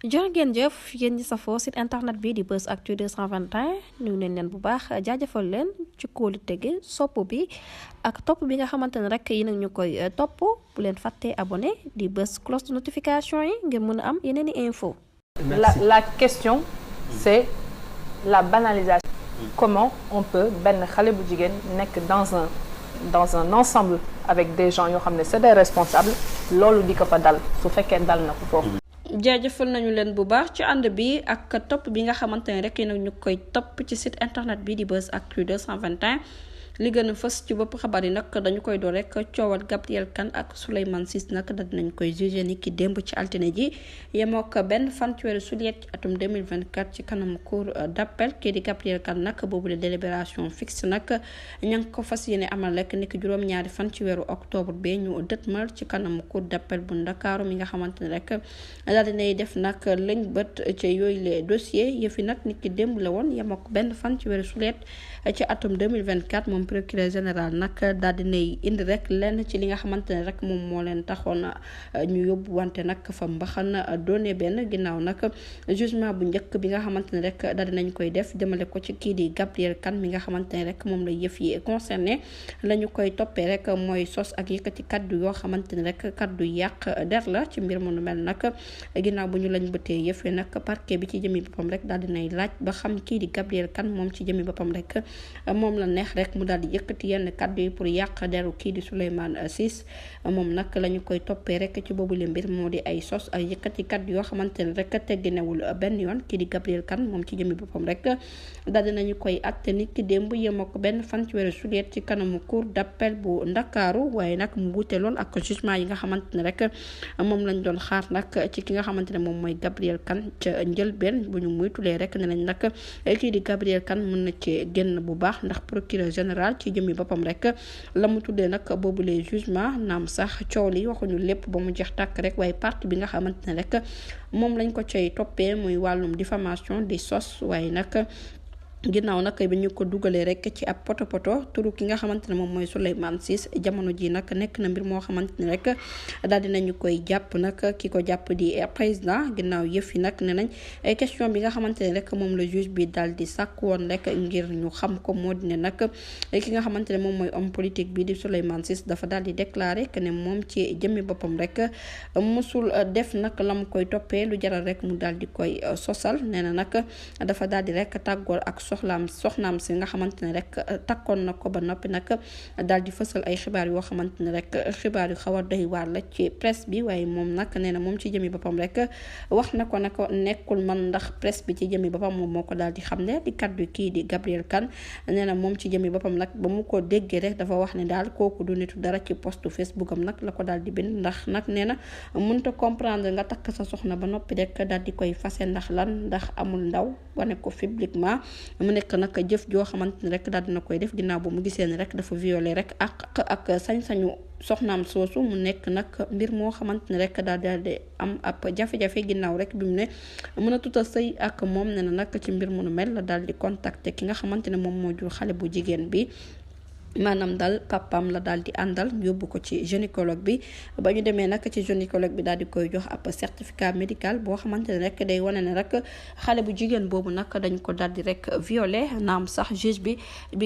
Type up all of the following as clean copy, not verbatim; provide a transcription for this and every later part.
jërë ngeen jëf yéen ñi safoo site internet bi di Buzz Actu 221 nuyu nañ leen bu baax jaajëfal leen ci kóolu tege sopp bi ak topp bi nga xamante ne rek yi nag ñu koy topp bu leen fàttee abonné di bës cloche de notification yi ngir mën a am yeneen i info. La question c'est la banalisation. Comment on peut benn xale bu jigéen nekk dans un ensemble avec des gens yoo xam ne c'est des responsables loolu di ko fa dal su fekkee dal na ko foofu. jaajëfal nañu leen bu baax ci ànd bi ak topp bi nga xamante ne rek nag ñu koy topp ci site internet bi di Buzz Actu 221 li gën a fës ci bopp xabaar yi nag dañu koy door rek coowal Gabrielle Kane ak Souleymane Ciss nag daal dinañ koy jugé ni ki démb ci altine ji yemoo ko benn fan ci weeru juillet ci atum 2024 ci kanam cour d'appel kii di Gabrielle Kane nag boobu la délibération fixe nag ña ngi ko fas yéene amal rek ni ki juróom-ñaari fan ci weeru octobre bi ñu dëtmal ci kanam cour d'appel bu Ndakaaru mi nga xamante ne rek daal dinay def nag lañ bët ci yooyu les dossiers yëfi nag ni ki démb la woon yemoo ko benn fan ci weeru juillet ci atum 2024 moom procureur général nag daal dinay indi rek lenn ci li nga xamante ne rek moom moo leen taxoon ñu yóbbu wante nag fa mbaxana doone benn ginnaaw nag jugement bu njëkk bi nga xamante ne rek daal dinañ koy def jëmale ko ci kii di Gabrielle Kane mi nga xamante ne rek moom la yëf yi concerné la ñu koy toppee rek mooy sos ak yëkkati kaddu yoo xamante ne rek kaddu yàq der la ci mbir mu nu mel nag ginnaaw bu ñu lañ bëtee yëf yi nag parquet bi ci jëmi boppam rek daal dinay laaj ba xam kii di Gabrielle Kane moom ci jëmi boppam rek moom la neex rek mu daal di yëkkati yenn kaddu yi pour yàq deru kii di Souleymane Ciss moom nag la ñu koy toppee rek ci boobu le mbir moo di ay sos ay yëkkati kaddu yoo xamante ne rek tegginewul benn yoon kii di Gabrielle Kane moom ci jëmi boppam rek daal dinañu koy atte nit ki démb yemoo ko benn fan ci weeru juillet ci kanamu cour d'appel bu Ndakaaru waaye nag mu wuute lool ak jugement yi nga xamante ne rek moom lañ doon xaar nag ci ki nga xamante ne moom mooy Gabrielle Kane ca njëlbeen bu ñu muytulee rek ne nañ nag kii di Gabrielle Kane mën na ci génn bu baax ndax procureur général ci jëmmi boppam rek la mu tuddee nag boobu les jugement naam sax coow li waxuñu lépp ba mu jeex tàkk rek waaye partie bi nga xamante ne rek moom lañ ko cay toppee muy wàllum diffamation di sos waaye nag ginnaaw nag bi ñu ko dugalee rek ci ab poto turu ki nga xamante ne moom mooy Souleymane Ciss jamono ji nag nekk na mbir moo xamante ne rek daal dinañu koy jàpp nag ki ko jàpp di président ginnaaw yëf yi nag ne nañ question bi nga xamante ne rek moom la juge bi daal di sàkk woon rek ngir ñu xam ko moo di ne nag ki nga xamante ne moom mooy homme politique bi di Souleymane Ciss dafa daal di déclaré que ne moom ci jëmmi boppam rek musul def nag la mu koy toppee lu jaral rek mu daal di koy sosal nee na nag dafa daal di rek tàggool ak soxnaam si nga xamante ne rek takkoon na ko ba noppi nag daal di fësal ay xibaar yoo xamante ne rek xibaar yu xaw a doy waar la ci presse bi waaye moom nag nee na moom ci jëmi boppam rek wax na ko ne ko nekkul man ndax presse bi ci jëmi boppam moom moo ko daal di xam ne di kaddu kii di Gabrielle Kane nee na moom ci jëmi boppam nag ba mu ko déggee rek dafa wax ne daal kooku du nitu dara ci postu Facebook am nag la ko daal di bind ndax nag nee na mënta comprendre nga takk sa soxna ba noppi rek daal di koy fase ndax lan ndax amul ndaw wane ko publiquement mu nekk nag jëf joo xamante ne rek daal dina koy def ginnaaw ba mu gisee ne rek dafa violé rek ak sañ-sañu soxnaam soosu mu nekk nag mbir moo xamante ne rek daal di am ab jafe-jafe ginnaaw rek bi mu ne mën a tuta sëy ak moom ne na nag ci mbir mu nu mel la daal di contacter ki nga xamante ne moom moo jur xale bu jigéen bi maanaam daal papaam la daal di àndal yóbbu ko ci gynécologue bi ba ñu demee nag ci gynécologue bi daal di koy jox ab certificat médical boo xamante ne rek day wane ne rek xale bu jigéen boobu nag dañ ko daal di rek violé naam sax juge bi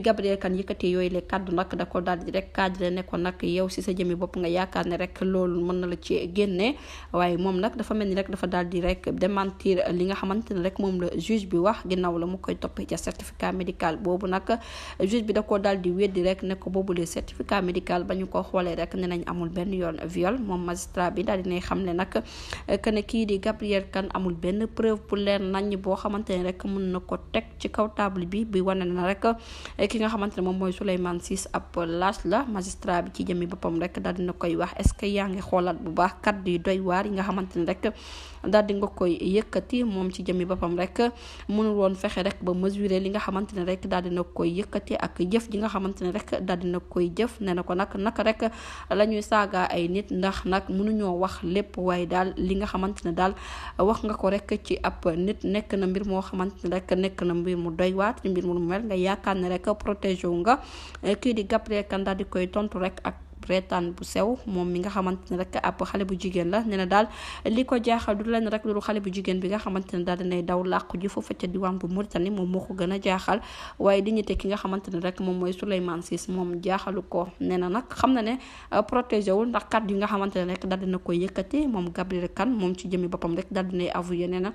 Gabrielle Kane yëkkati yooyu le kaddu nag da ko daal di rek cadré ne ko nag yow si sa jëmi bopp nga yaakaar ne rek loolu mën na la ci génnee waaye moom nag dafa mel ni rek dafa daal di rek démentir li nga xamante ne rek moom la juge bi wax ginnaaw la mu koy toppee ca certificat médical boobu nag juge bi da ko daal di weddi rek ne ko boobu le certificat médical ba ñu ko xoolee rek ne nañ amul benn yoon viol moom magistrat bi daal dinay xam ne nag que ne kii di Gabrielle Kane amul benn preuve pour leer nañ boo xamante ne rek mën na ko teg ci kaw table bi wane na rek ki nga xamante ne moom mooy Souleymane Ciss ab lâche la magistrat bi ci jëmmi boppam rek daal dina koy wax est-ce que yaa ngi xoolaat bu baax kaddu yu doy waar yi nga xamante ne rek daal di nga koy yëkkati moom ci jëmmi boppam rek mënul woon fexe rek ba mesurer li nga xamante ne rek daal dina koy yëkkati ak jëf ji nga xamante ne rek daal dina koy jëf nee na ko nag naka rek la ñuy saaga ay nit ndax nag mënuñoo wax lépp waaye daal li nga xamante ne daal wax nga ko rek ci ab nit nekk na mbir moo xamante ne rek nekk na mbir mu doy waat ci mbir mu mel nga yaakaar ne rek protégé wu nga kii di Gabrielle Kane daal di koy tontu rek ak reetaan bu sew moom mi nga xamante ne rek ab xale bu jigéen la nee na daal li ko jaaxal du leen rek lu xale bu jigéen bi nga xamante ne daal dinay daw làqu ji foofu ca diwaan bu Mauritanie moom moo ko gën a jaaxal waaye dignité ki nga xamante ne rek moom mooy Souleymane Ciss moom jaaxalu ko nee na nag xam na ne protégé wul ndax kàddu yi nga xamante ne rek daal dina koy yëkkati moom Gabriel Kane moom ci jëmi boppam rek daal dinay avoué nee na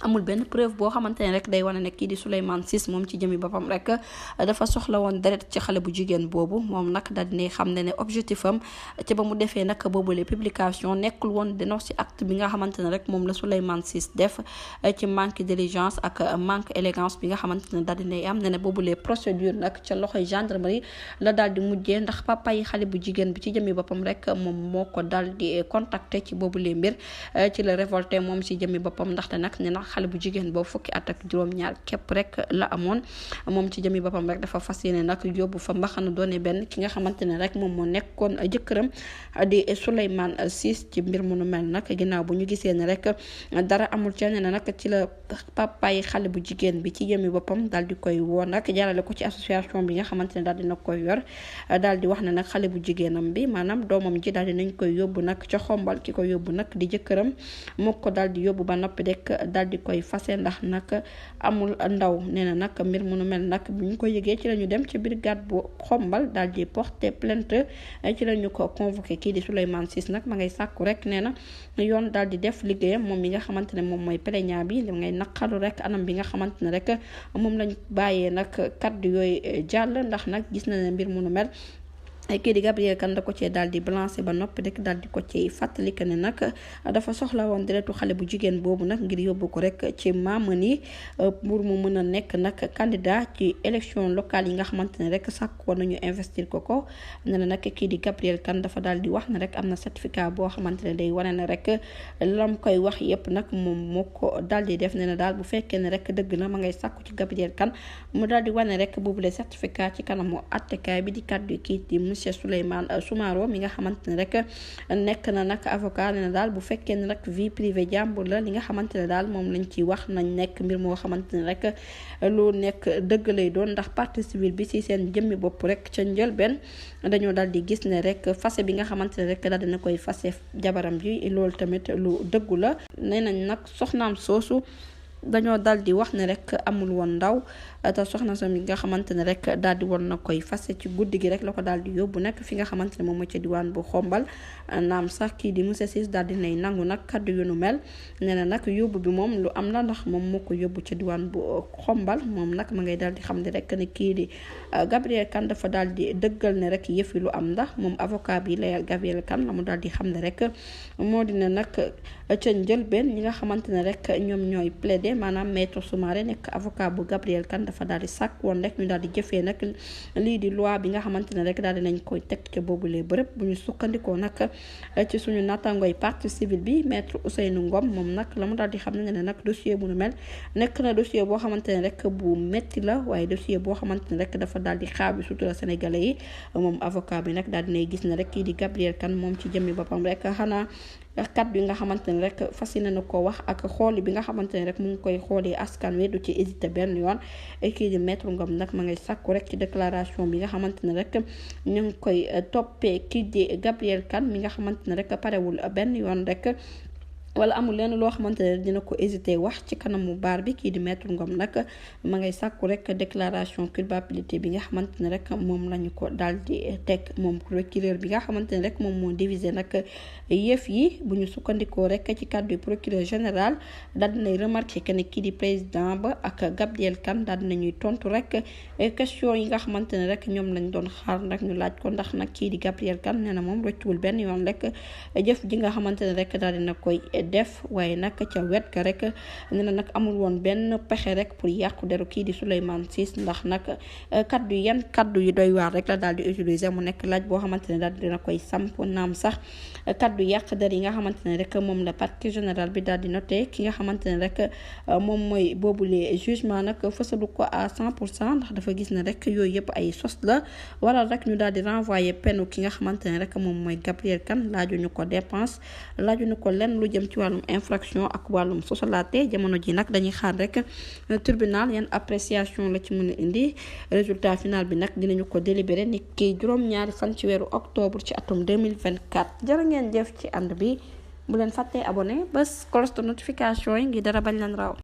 amul benn preuve boo xamante ne rek day wane ne kii di Souleymane Ciss moom ci jëmi boppam rek dafa soxla woon deret ci xale bu jigéen boobu moom nag daal dinay xam ne objectif am ci ba mu defee nag boobule publication nekkul woon dénoncer acte bi nga xamante ne rek moom la Souleymane Ciss def ci manque d'intelligence ak manque élégance bi nga xamante ne daal dinay am ne ne boobule procédure nag ca loxoy gendarmerie la daal di mujjee ndax papa yi xale bu jigéen bi ci jëmi boppam rek moom moo ko daal di contacter ci boobule mbir ci la révolté moom ci jëmi boppam ndaxte nag ne na xale bu jigéen boobu fukki at ak juróom-ñaar képp rek la amoon moom ci jëmi boppam rek dafa fas yéene nag yóbbu fa mbaxana doone benn ki nga xamante ne rek moom moo nekkoon jëkkëram di Souleymane Ciss ci mbir mu nu mel nag ginnaaw bu ñu gisee ne rek dara amul ca ne nag ci la papa yi xale bu jigéen bi ci jëmi boppam daal di koy woo nag jaarale ko ci association bi nga xamante ne daal dina koy yor daal di wax ne nag xale bu jigéenam bi maanaam doomam ji daal di nañ koy yóbbu nag ca xombal ki ko yóbbu nag di jëkkëram moo ko daal di yóbbu ba noppi rek daal di koy fase ndax nag amul ndaw nee na nag mbir mu nu mel nag bu ñu ko yëgee ci la ñu dem ci brigade bu xombal daal di porter plainte ci la ñu ko convoqué kii di Souleymane Ciss nag ma ngay sàkku rek nee na yoon daal di def liggéeyam moom mi nga xamante ne moom mooy plaignant bi ngay naqalu rek anam bi nga xamante ne rek moom lañ bàyyee nag kaddu yooyu jàll ndax nag gis na ne mbir mu nu mel kii di Gabriel Kane da ko cee daal di balancé ba noppi rek daal di ko ci fàttali que ne nag dafa soxla woon deretu xale bu jigéen boobu nag ngir yóbbu ko rek ci Mamani pour mu mën a nekk nag candidat ci élection locale yi nga xamante ne rek sàkk woon nañu investir ko ne na nag kii di Gabriel Kane dafa daal di wax ne rek am na certificat boo xamante ne day wane ne rek lam koy wax yépp nag moom moo ko daal di def ne na daal bu fekkee ne rek dëgg na ma ngay sàkku ci Gabriel Kane mu daal di wane rek boobule certificat ci kanamu attekaay bi di kaddu kii di monsieur Souleymane Soumaro mi nga xamante ne rek nekk na nag avocat ne na daal bu fekkee ne rek vie privée jàmbur la li nga xamante ne daal moom lañ ci wax nañ nekk mbir moo xamante ne rek lu nekk dëgg lay doon ndax partie civile bi ci seen jëmmi bopp rek ca njëlbeen dañoo daal di gis ne rek fase bi nga xamante ne rek daal dina koy fase jabaram ji loolu tamit lu dëggu la nee nañ nag soxnaam soosu dañoo dal di wax ne rek amul woon ndaw te soxna sam yi nga xamante ne rek daal di woon na koy fase ci guddi gi rek la ko daal di yóbbu nag fi nga xamante ne moom mooy ca diwaan bu xombal naam sax kii di monsieur Ciss daal di nay nangu nag kaddu yu nu mel nee na nag yóbbu bi moom lu am la ndax moom moo ko yóbbu ca diwaan bu xombal moom nag ma ngay daal di xam ne rek ne kii di Gabriel Kane dafa daal di dëggal ne rek yëfi lu am ndax moom avocat bi layal Gabriel Kane la mu daal di xam ne rek moo dina nag ca njëlbeen ñi nga xamante ne rek ñoom ñooy plaider maanaam maître Soumaré nekk avocat bu Gabriel Kane dafa daal di sàkk woon rek ñu daal di jëfee nag lii di loi bi nga xamante ne rek daal di nañ koy teg ca boobulee bërëb bu ñu sukkandikoo nag ci suñu nattangooy partie civile bi maître Ousseynou Ngom moom nag la mu daal di xam ne nag dossier bu nu mel nekk na dossier boo xamante ne rek bu metti la waaye dossier boo xamante ne rek dafa daal di xaaw bi sutura sénégalais yi moom avocat bi nag daal dinay gis ne rek kii di Gabriel Kane moom ci jëmmi boppam rek xanaa kat bi nga xamante ne rek fas yéene na ko wax ak xooli bi nga xamante ne rek mu ngi koy xoolee askan wi du ci hésité benn yoon kii di maître Ngom nag ma ngay sàkku rek ci déclaration bi nga xamante ne rek ñu ngi koy toppee kii di Gabriel Kane mi nga xamante ne rek parewul benn yoon rek wala amul lenn loo xamante ne dina ko hésité wax ci kanamu baar bi kii di maître Ngom nag ma ngay sàkku rek déclaration culpabilité bi nga xamante ne rek moom lañu ko daal di teg moom procureur bi nga xamante ne rek moom moo divisé nag yëf yi bu ñu sukkandikoo rek ci kàddu procureur général daal dinay remarqué que ne kii di président ba ak Gabriel Kane daal dinañuy tontu rek question yi nga xamante ne rek ñoom lañ doon xaar nag ñu laaj ko ndax nag kii di Gabriel Kane nee na moom rëccuwul benn yoon rek jëf ji nga xamante ne rek daal dina koy def waaye nag ca wet ga rek nee na nag amul woon benn pexe rek pour yàqu deru kii di Souleymane Ciss ndax nag kaddu yu doy waar rek la daal di utiliser mu nekk laaj boo xamante ne daal dina koy samp naam sax kaddu yàq der yi nga xamante ne rek moom la parquet général bi daal di noté ki nga xamante ne rek moom mooy boobule jugement nag fësalu ko à 100% ndax dafa gis ne rek yooyu yëpp ay sos la waral rek ñu daal di renvoyer peine ki nga xamante ne rek moom mooy Gabriel Kane laajuñu ko dépense laajuñu ko lenn lu jëm ci wàllum infraction ak wàllum sosalaate jamono ji nag dañuy xaar rek tribunal yan appréciation la ci mën a indi résultat final bi nag dinañu ko délibéré ni ki juróom-ñaari fan ci weeru octobre ci atum 2024 jërë ngeen jëf ci ànd bi bu leen fàttee abonné bés cloche de notification yi ngi dara bañ leen raw